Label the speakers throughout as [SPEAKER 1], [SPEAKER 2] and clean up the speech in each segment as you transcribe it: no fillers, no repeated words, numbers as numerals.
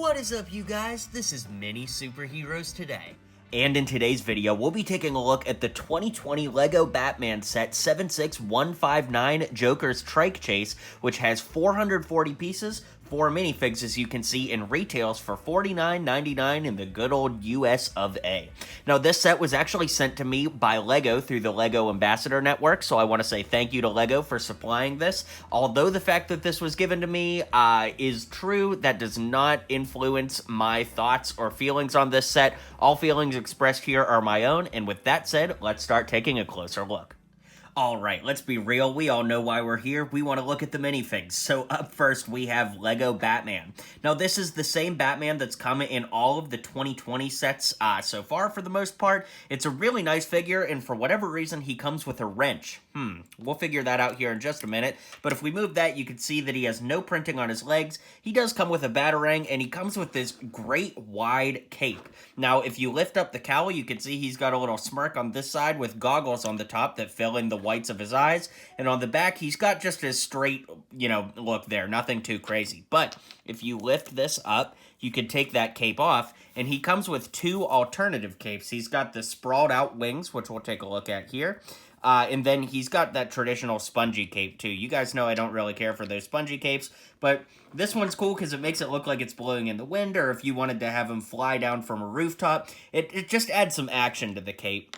[SPEAKER 1] What is up, you guys? This is Mini Superheroes Today. And in today's video, we'll be taking a look at the 2020 LEGO Batman set 76159 Joker's Trike Chase, which has 440 pieces, 4 minifigs, as you can see, and retails for $49.99 in the good old US of A. Now, this set was actually sent to me by LEGO through the LEGO Ambassador Network, so I want to say thank you to LEGO for supplying this. Although the fact that this was given to me is true, that does not influence my thoughts or feelings on this set. All feelings expressed here are my own, and with that said, let's start taking a closer look. Alright, let's be real, we all know why we're here. We want to look at the minifigs. So up first, we have LEGO Batman. Now, this is the same Batman that's come in all of the 2020 sets so far, for the most part. It's a really nice figure, and for whatever reason, he comes with a wrench. We'll figure that out here in just a minute. But if we move that, you can see that he has no printing on his legs. He does come with a batarang, and he comes with this great wide cape. Now, if you lift up the cowl, you can see he's got a little smirk on this side with goggles on the top that fill in the whites of his eyes, and on the back he's got just a straight, look there, nothing too crazy. But if you lift this up, you can take that cape off, and he comes with two alternative capes. He's got the sprawled out wings, which we'll take a look at here, and then he's got that traditional spongy cape too. You guys know I don't really care for those spongy capes, but this one's cool because it makes it look like it's blowing in the wind, or if you wanted to have him fly down from a rooftop, it just adds some action to the cape.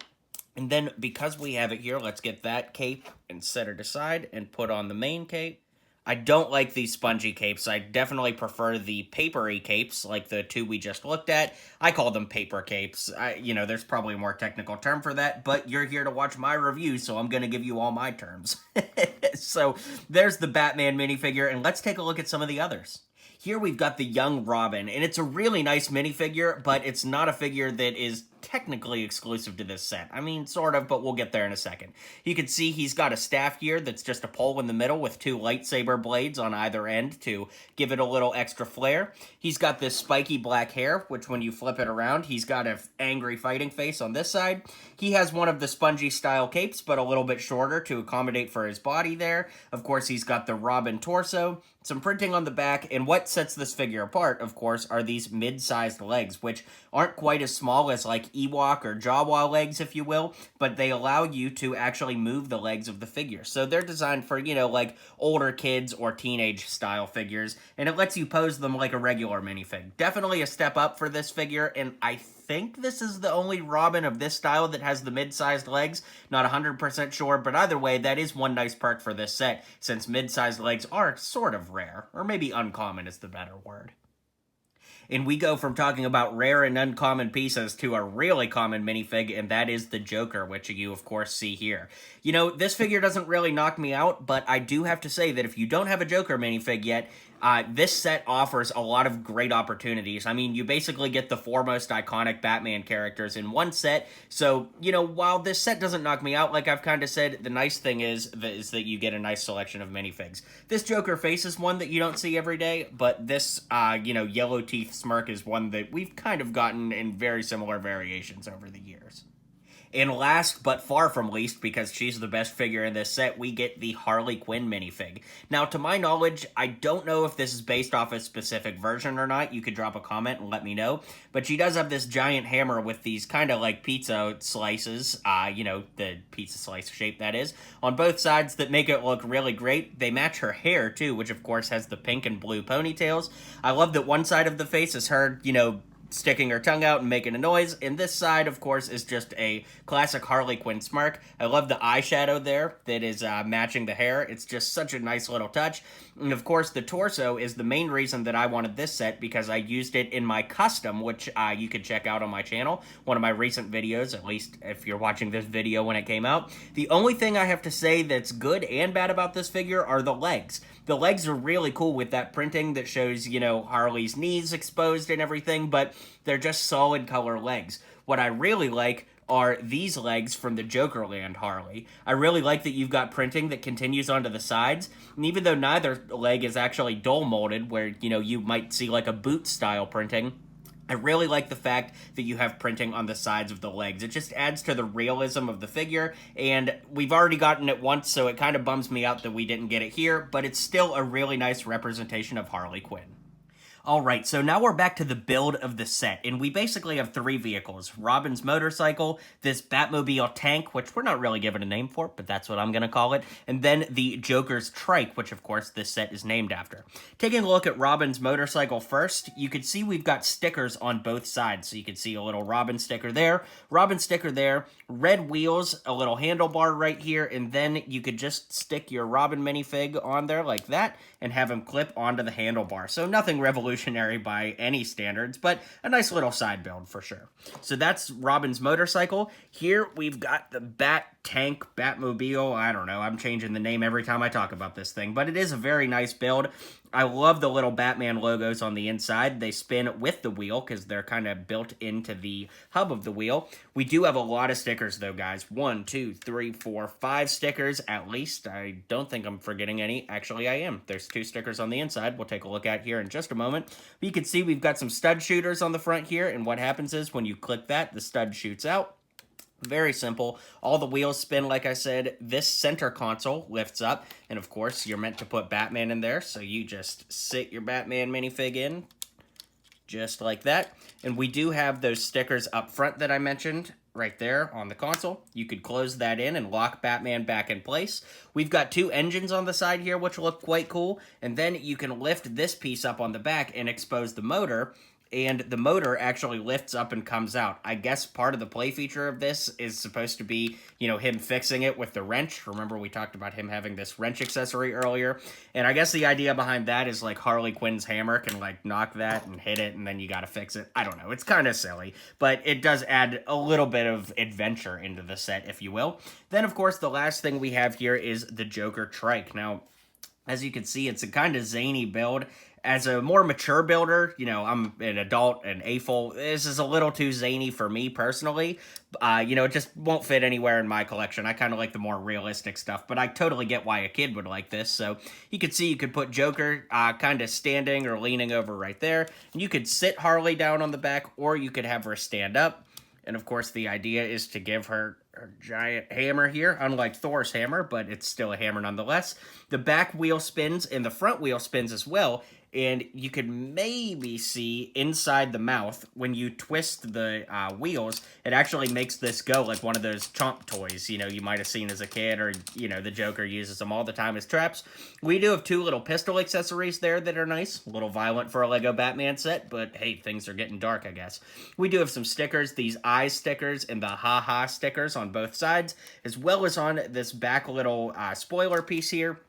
[SPEAKER 1] And then, because we have it here, let's get that cape and set it aside and put on the main cape. I don't like these spongy capes. I definitely prefer the papery capes, like the two we just looked at. I call them paper capes. There's probably a more technical term for that, but you're here to watch my review, so I'm going to give you all my terms. So, there's the Batman minifigure, and let's take a look at some of the others. Here we've got the young Robin, and it's a really nice minifigure, but it's not a figure that is technically exclusive to this set. I mean, sort of, but we'll get there in a second. You can see he's got a staff here that's just a pole in the middle with two lightsaber blades on either end to give it a little extra flair. He's got this spiky black hair, which when you flip it around, he's got an angry fighting face on this side. He has one of the spongy style capes, but a little bit shorter to accommodate for his body there. Of course, he's got the Robin torso, some printing on the back, and what sets this figure apart, of course, are these mid-sized legs, which aren't quite as small as like Ewok or Jawa legs, if you will, but they allow you to actually move the legs of the figure. So they're designed for, like older kids or teenage style figures, and it lets you pose them like a regular minifig. Definitely a step up for this figure, and I think this is the only Robin of this style that has the mid-sized legs. Not 100% sure, but either way, that is one nice perk for this set, since mid-sized legs are sort of rare, or maybe uncommon is the better word. And we go from talking about rare and uncommon pieces to a really common minifig, and that is the Joker, which you, of course, see here. This figure doesn't really knock me out, but I do have to say that if you don't have a Joker minifig yet, this set offers a lot of great opportunities. I mean, you basically get the four most iconic Batman characters in one set, so, while this set doesn't knock me out, like I've kind of said, the nice thing is that you get a nice selection of minifigs. This Joker face is one that you don't see every day, but this, yellow teeth smirk is one that we've kind of gotten in very similar variations over the years. And last, but far from least, because she's the best figure in this set, we get the Harley Quinn minifig. Now, to my knowledge, I don't know if this is based off a specific version or not. You could drop a comment and let me know. But she does have this giant hammer with these kind of like pizza slices, the pizza slice shape that is, on both sides that make it look really great. They match her hair, too, which of course has the pink and blue ponytails. I love that one side of the face is her, sticking her tongue out and making a noise, and this side, of course, is just a classic Harley Quinn smirk. I love the eyeshadow there that is matching the hair. It's just such a nice little touch. And of course, the torso is the main reason that I wanted this set, because I used it in my custom, which you could check out on my channel, one of my recent videos, at least if you're watching this video when it came out. The only thing I have to say that's good and bad about this figure are the legs. The legs are really cool with that printing that shows, Harley's knees exposed and everything, but they're just solid color legs. What I really like are these legs from the Jokerland Harley. I really like that you've got printing that continues onto the sides, and even though neither leg is actually dull molded, where, you might see like a boot style printing, I really like the fact that you have printing on the sides of the legs. It just adds to the realism of the figure, and we've already gotten it once, so it kind of bums me out that we didn't get it here, but it's still a really nice representation of Harley Quinn. Alright, so now we're back to the build of the set, and we basically have 3 vehicles. Robin's motorcycle, this Batmobile tank, which we're not really given a name for, but that's what I'm going to call it, and then the Joker's Trike, which of course this set is named after. Taking a look at Robin's motorcycle first, you can see we've got stickers on both sides, so you can see a little Robin sticker there, red wheels, a little handlebar right here, and then you could just stick your Robin minifig on there like that, and have him clip onto the handlebar. So nothing revolutionary by any standards, but a nice little side build for sure. So that's Robin's motorcycle. Here we've got the Bat Tank, Batmobile, I don't know, I'm changing the name every time I talk about this thing, but it is a very nice build. I love the little Batman logos on the inside. They spin with the wheel because they're kind of built into the hub of the wheel. We do have a lot of stickers though, guys. 1, 2, 3, 4, 5 stickers at least. I don't think I'm forgetting any. Actually, I am. There's 2 stickers on the inside we'll take a look at here in just a moment. But you can see we've got some stud shooters on the front here, and what happens is when you click that, the stud shoots out. Very simple. All the wheels spin, like I said. This center console lifts up, and of course, you're meant to put Batman in there, so you just sit your Batman minifig in, just like that. And we do have those stickers up front that I mentioned right there on the console. You could close that in and lock Batman back in place. We've got 2 engines on the side here, which look quite cool, and then you can lift this piece up on the back and expose the motor, and the motor actually lifts up and comes out. I guess part of the play feature of this is supposed to be, you know, him fixing it with the wrench. Remember we talked about him having this wrench accessory earlier? And I guess the idea behind that is like Harley Quinn's hammer can like knock that and hit it and then you gotta fix it. I don't know, it's kind of silly, but it does add a little bit of adventure into the set, if you will. Then of course the last thing we have here is the Joker Trike. Now, as you can see, it's a kind of zany build. As a more mature builder, you know, I'm an adult and AFOL. This is a little too zany for me personally. You know, it just won't fit anywhere in my collection. I kind of like the more realistic stuff, but I totally get why a kid would like this. So you could see you could put Joker kind of standing or leaning over right there. And you could sit Harley down on the back, or you could have her stand up. And of course, the idea is to give her a giant hammer here, unlike Thor's hammer, but it's still a hammer nonetheless. The back wheel spins and the front wheel spins as well. And you could maybe see inside the mouth, when you twist the wheels, it actually makes this go like one of those chomp toys, you know, you might have seen as a kid, or, you know, the Joker uses them all the time as traps. We do have 2 little pistol accessories there that are nice. A little violent for a Lego Batman set, but hey, things are getting dark, I guess. We do have some stickers, these eyes stickers and the ha-ha stickers on both sides, as well as on this back little spoiler piece here.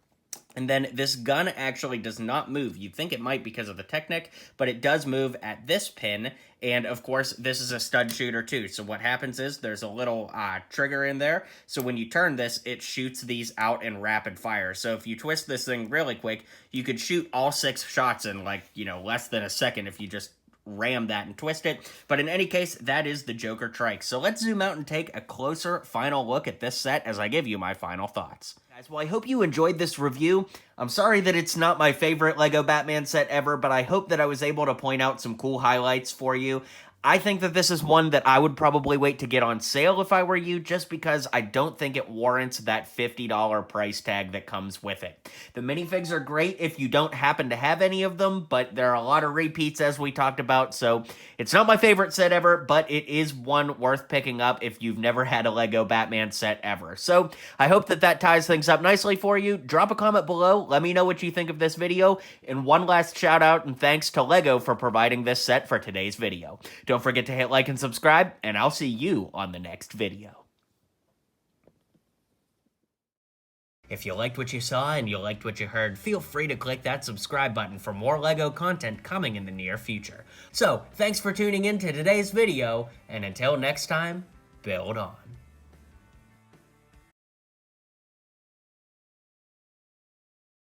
[SPEAKER 1] And then this gun actually does not move. You'd think it might because of the Technic, but it does move at this pin. And of course, this is a stud shooter too. So what happens is there's a little trigger in there. So when you turn this, it shoots these out in rapid fire. So if you twist this thing really quick, you could shoot all 6 shots in like, you know, less than a second if you just ram that and twist it. But in any case, that is the Joker Trike. So let's zoom out and take a closer final look at this set as I give you my final thoughts. Guys, well, I hope you enjoyed this review. I'm sorry that it's not my favorite Lego Batman set ever, but I hope that I was able to point out some cool highlights for you. I think that this is one that I would probably wait to get on sale if I were you, just because I don't think it warrants that $50 price tag that comes with it. The minifigs are great if you don't happen to have any of them, but there are a lot of repeats as we talked about, so it's not my favorite set ever, but it is one worth picking up if you've never had a Lego Batman set ever. So I hope that that ties things up nicely for you. Drop a comment below, let me know what you think of this video, and one last shout out and thanks to Lego for providing this set for today's video. Don't forget to hit like and subscribe, and I'll see you on the next video. If you liked what you saw and you liked what you heard, feel free to click that subscribe button for more LEGO content coming in the near future. So, thanks for tuning in to today's video, and until next time, build on.